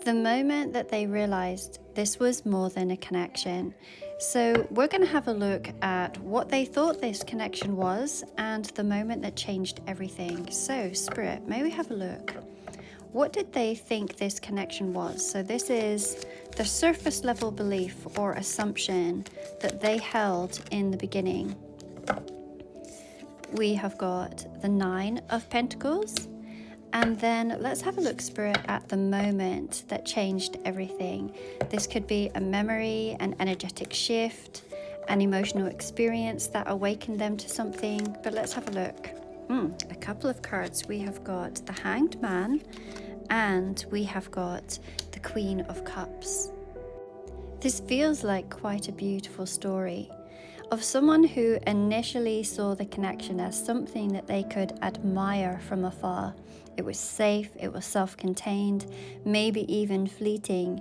the moment that they realized this was more than a connection. So we're going to have a look at what they thought this connection was and the moment that changed everything. So Spirit, may we have a look? What did they think this connection was? So this is the surface level belief or assumption that they held in the beginning. We have got the 9 of Pentacles. And then let's have a look, Spirit, at the moment that changed everything. This could be a memory, an energetic shift, an emotional experience that awakened them to something. But let's have a look. A couple of cards. We have got the Hanged Man and we have got the Queen of Cups. This feels like quite a beautiful story of someone who initially saw the connection as something that they could admire from afar. It was safe, it was self-contained, maybe even fleeting,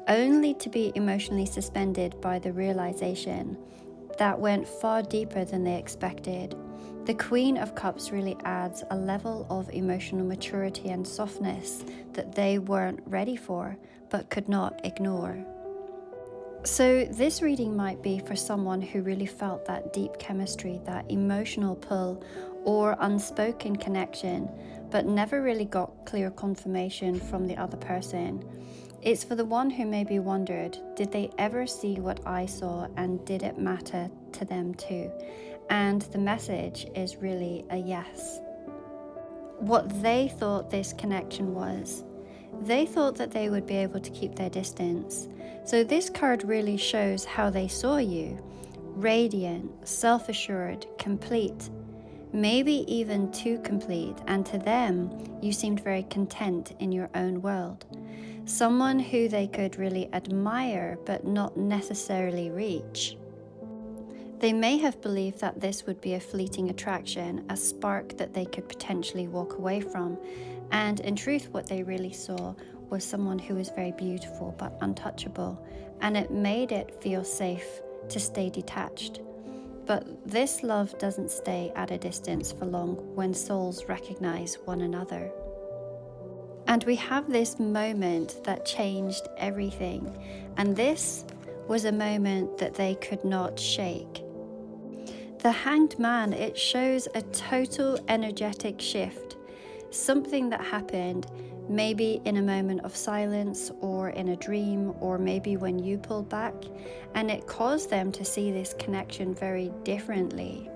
only to be emotionally suspended by the realization that went far deeper than they expected. The Queen of Cups really adds a level of emotional maturity and softness that they weren't ready for, but could not ignore. So this reading might be for someone who really felt that deep chemistry, that emotional pull or unspoken connection, but never really got clear confirmation from the other person. It's for the one who maybe wondered, did they ever see what I saw and did it matter to them too? And the message is really a yes. What they thought this connection was, they thought that they would be able to keep their distance. So this card really shows how they saw you. Radiant, self-assured, complete, maybe even too complete, and to them, you seemed very content in your own world. Someone who they could really admire, but not necessarily reach. They may have believed that this would be a fleeting attraction, a spark that they could potentially walk away from. And in truth, what they really saw was someone who was very beautiful but untouchable, and it made it feel safe to stay detached. But this love doesn't stay at a distance for long when souls recognize one another. And we have this moment that changed everything, and this was a moment that they could not shake. The Hanged Man, it shows a total energetic shift, something that happened maybe in a moment of silence or in a dream, or maybe when you pulled back, and it caused them to see this connection very differently.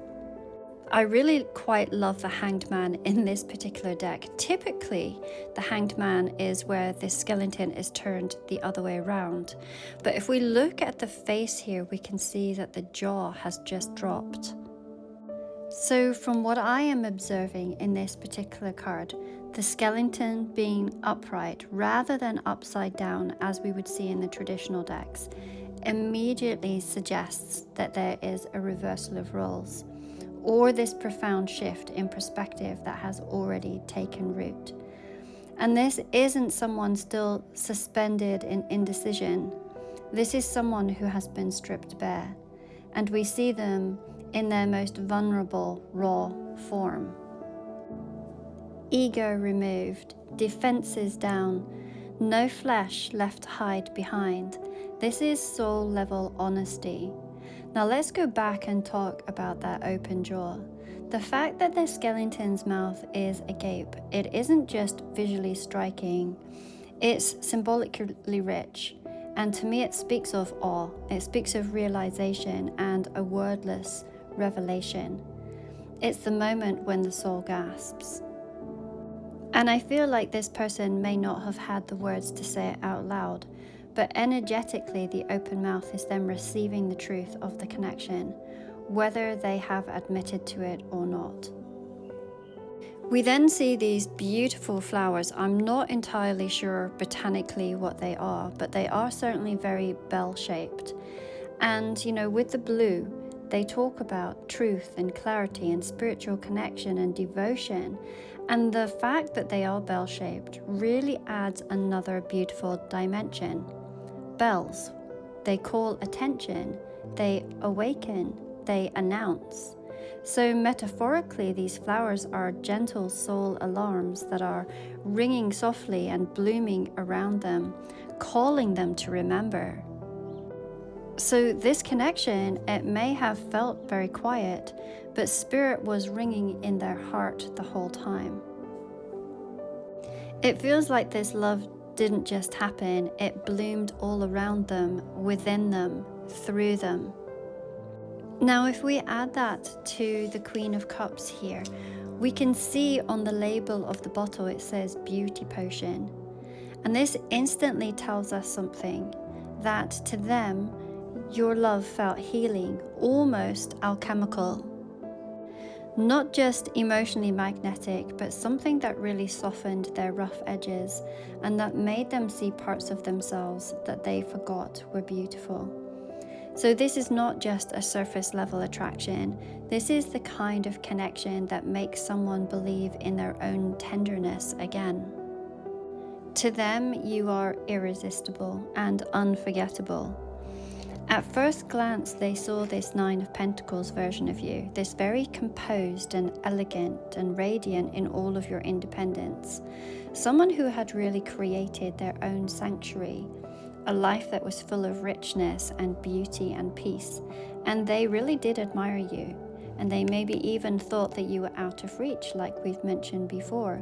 I really quite love the Hanged Man in this particular deck. Typically, the Hanged Man is where the skeleton is turned the other way around. But if we look at the face here, we can see that the jaw has just dropped. So from what I am observing in this particular card, the skeleton being upright rather than upside down as we would see in the traditional decks immediately suggests that there is a reversal of roles, or this profound shift in perspective that has already taken root. And this isn't someone still suspended in indecision. This is someone who has been stripped bare, and we see them in their most vulnerable, raw form. Ego removed, defenses down, no flesh left to hide behind. This is soul level honesty. Now let's go back and talk about that open jaw. The fact that the skeleton's mouth is agape, it isn't just visually striking, it's symbolically rich. And to me it speaks of awe, it speaks of realization and a wordless revelation. It's the moment when the soul gasps. And I feel like this person may not have had the words to say it out loud, but energetically the open mouth is them receiving the truth of the connection, whether they have admitted to it or not. We then see these beautiful flowers. I'm not entirely sure botanically what they are, but they are certainly very bell-shaped. And with the blue, they talk about truth and clarity and spiritual connection and devotion. And the fact that they are bell-shaped really adds another beautiful dimension. Bells, they call attention, they awaken, they announce. So metaphorically, these flowers are gentle soul alarms that are ringing softly and blooming around them, calling them to remember. So this connection, it may have felt very quiet, but spirit was ringing in their heart the whole time. It feels like this love didn't just happen, it bloomed all around them, within them, through them. Now, if we add that to the Queen of Cups here, we can see on the label of the bottle it says beauty potion. And this instantly tells us something, that to them, your love felt healing, almost alchemical. Not just emotionally magnetic, but something that really softened their rough edges and that made them see parts of themselves that they forgot were beautiful. So this is not just a surface level attraction. This is the kind of connection that makes someone believe in their own tenderness again. To them, you are irresistible and unforgettable. At first glance, they saw this Nine of Pentacles version of you, this very composed and elegant and radiant in all of your independence. Someone who had really created their own sanctuary, a life that was full of richness and beauty and peace. And they really did admire you. And they maybe even thought that you were out of reach, like we've mentioned before.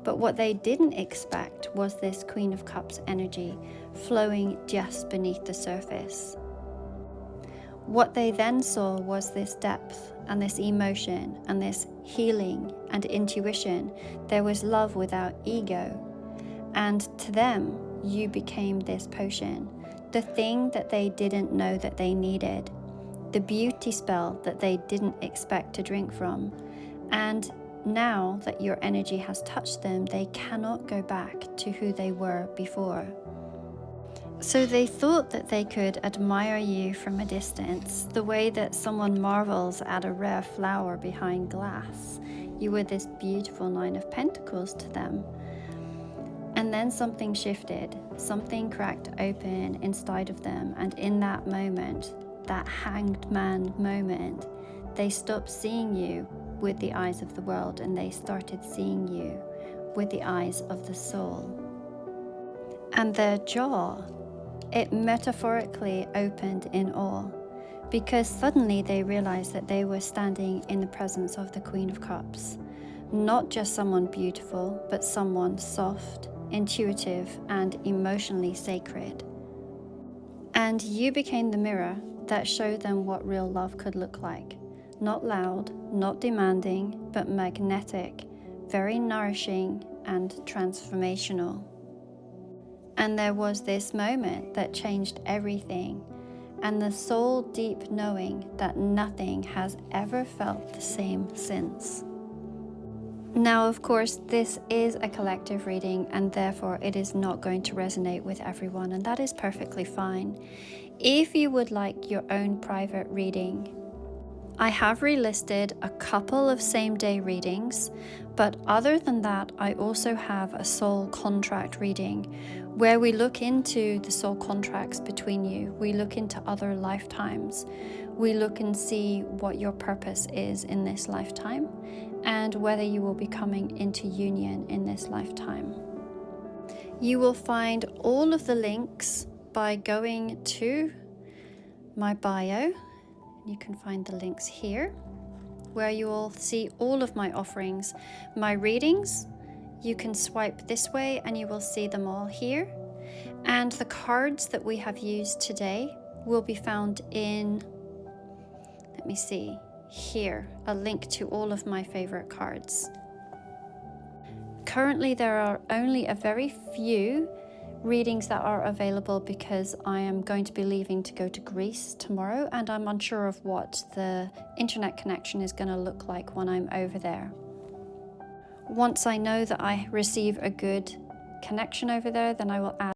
But what they didn't expect was this Queen of Cups energy flowing just beneath the surface. What they then saw was this depth and this emotion and this healing and intuition. There was love without ego. And to them, you became this potion, the thing that they didn't know that they needed, the beauty spell that they didn't expect to drink from. And now that your energy has touched them, they cannot go back to who they were before. So they thought that they could admire you from a distance, the way that someone marvels at a rare flower behind glass. You were this beautiful Nine of Pentacles to them. And then something shifted, something cracked open inside of them, and in that moment, that hanged man moment, they stopped seeing you with the eyes of the world and they started seeing you with the eyes of the soul. And their jaw, it metaphorically opened in awe, because suddenly they realized that they were standing in the presence of the Queen of Cups. Not just someone beautiful, but someone soft, intuitive, and emotionally sacred. And you became the mirror that showed them what real love could look like. Not loud, not demanding, but magnetic, very nourishing and transformational. And there was this moment that changed everything, and the soul deep knowing that nothing has ever felt the same since. Now, of course, this is a collective reading and therefore it is not going to resonate with everyone, and that is perfectly fine. If you would like your own private reading, I have relisted a couple of same-day readings, but other than that, I also have a soul contract reading where we look into the soul contracts between you. We look into other lifetimes. We look and see what your purpose is in this lifetime and whether you will be coming into union in this lifetime. You will find all of the links by going to my bio. You can find the links here, where you will see all of my offerings. My readings, you can swipe this way and you will see them all here. And the cards that we have used today will be found in, let me see, here, a link to all of my favorite cards. Currently, there are only a very few readings that are available because I am going to be leaving to go to Greece tomorrow, and I'm unsure of what the internet connection is going to look like when I'm over there. Once I know that I receive a good connection over there, then I will add